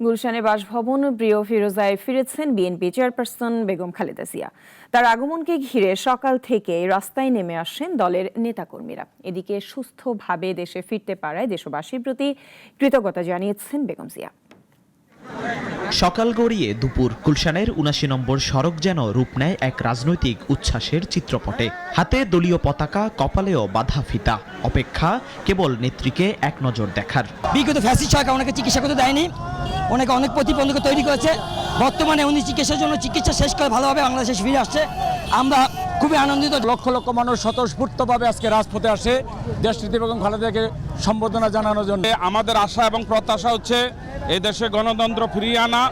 গুলশানে বাসভবন প্রিয় ফিরোজায় ফিরেছেন বিএনপি চেয়ারপারসন বেগম খালেদা জিয়া। তার আগমনকে ঘিরে সকাল থেকে রাস্তায় নেমে আসেন দলের নেতাকর্মীরা। এদিকে সুস্থভাবে দেশে ফিরতে পারায় দেশবাসীর প্রতি কৃতজ্ঞতা জানিয়েছেন বেগম জিয়া। সকাল গড়িয়ে দুপুর গুলশানের ৭৯ নম্বর সড়ক যেন রূপ নেয় এক রাজনৈতিক উচ্ছ্বাসের চিত্রপটে। হাতে দলীয় পতাকা, কপালেও বাঁধা ফিতা। অপেক্ষা কেবল নেত্রীকে এক নজর দেখার। বিগত ফ্যাসিস্ট সরকার ওনাকে চিকিৎসা করতে দেয়নি, ওনাকে অনেক প্রতিবন্ধক তৈরি করেছে। বর্তমানে উনি চিকিৎসার জন্য চিকিৎসা শেষ করে ভালোভাবে বাংলাদেশে ফিরে আসছে। আমরা খুবই আনন্দিত। লক্ষ লক্ষ মানুষ স্বতঃস্ফূর্তভাবে আজকে রাজপথে আসে দেশনেত্রী বেগম খালেদাকে সম্বর্ধনা জানানোর জন্য। আমাদের আশা এবং প্রত্যাশা হচ্ছে এই দেশে গণতন্ত্র ফিরিয়ে আনা,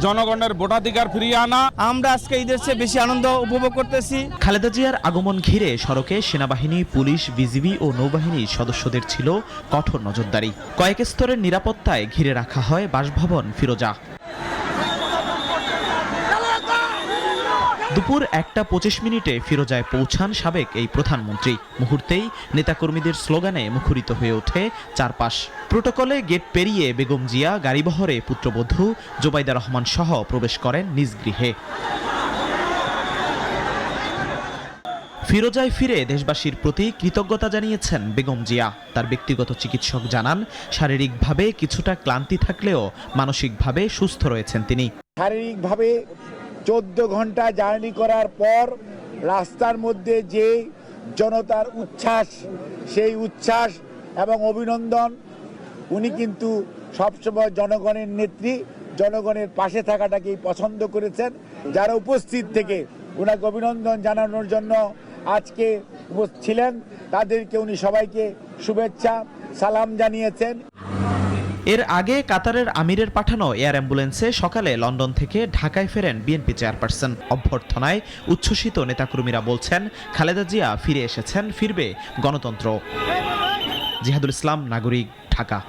জনগণের ভোটাধিকার ফিরিয়ে আনা। আমরা আজকে এই দেশে বেশি আনন্দ উপভোগ করতেছি। খালেদা জিয়ার আগমন ঘিরে সড়কে সেনাবাহিনী, পুলিশ, বিজিবি ও নৌবাহিনীর সদস্যদের ছিল কঠোর নজরদারি। কয়েক স্তরের নিরাপত্তায় ঘিরে রাখা হয় বাসভবন ফিরোজা। দুপুর ১টা ২৫ ফিরোজায় পৌঁছান সাবেক এই প্রধানমন্ত্রী। মুহূর্তেই নেতাকর্মীদের স্লোগানে মুখরিত হয়ে ওঠে চারপাশ। প্রোটোকলে গেট পেরিয়ে বেগম জিয়া গাড়িবহরে পুত্রবধূ জোবাইদা রহমান সহ প্রবেশ করেন নিজ গৃহে। ফিরোজায় ফিরে দেশবাসীর প্রতি কৃতজ্ঞতা জানিয়েছেন বেগম জিয়া। তার ব্যক্তিগত চিকিৎসক জানান, শারীরিকভাবে কিছুটা ক্লান্তি থাকলেও মানসিকভাবে সুস্থ রয়েছেন তিনি। শারীরিকভাবে 14 ঘন্টা জার্নি করার পর রাস্তার মধ্যে যে জনতার উচ্ছ্বাস, সেই উচ্ছ্বাস এবং অভিনন্দন, উনি কিন্তু সবসময় জনগণের নেত্রী, জনগণের পাশে থাকাটাকেই পছন্দ করেছেন। যারা উপস্থিত থেকে ওনাকে অভিনন্দন জানানোর জন্য আজকে ছিলেন, তাদেরকে উনি সবাইকে শুভেচ্ছা সালাম জানিয়েছেন। এর আগে কাতারের আমিরের পাঠানো এয়ার অ্যাম্বুলেন্সে সকালে লন্ডন থেকে ঢাকায় ফেরেন বিএনপি চেয়ারপারসন। অভ্যর্থনায় উচ্ছ্বসিত নেতাকর্মীরা বলছেন, খালেদা জিয়া ফিরে এসেছেন, ফিরবে গণতন্ত্র। জিহাদুল ইসলাম, নাগরিক, ঢাকা।